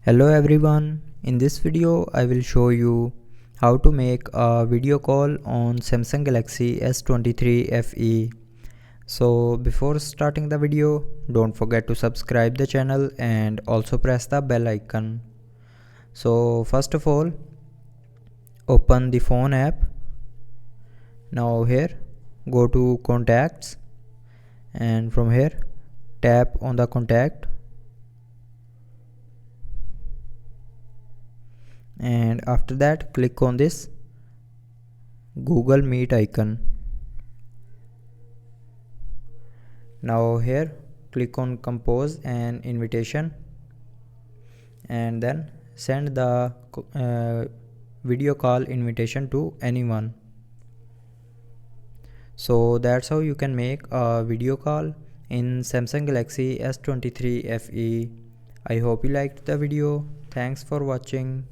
Hello everyone, in this video I will show you how to make a video call on Samsung Galaxy S23 FE. So before starting the video, don't forget to subscribe the channel and also press the bell icon. So first of all, open the phone app. Now here, go to contacts and from here tap on the contact. And after that click on this Google Meet icon. Now here click on compose an invitation and then send the video call invitation to anyone. So that's how you can make a video call in Samsung Galaxy S23 FE. I hope you liked the video. Thanks for watching.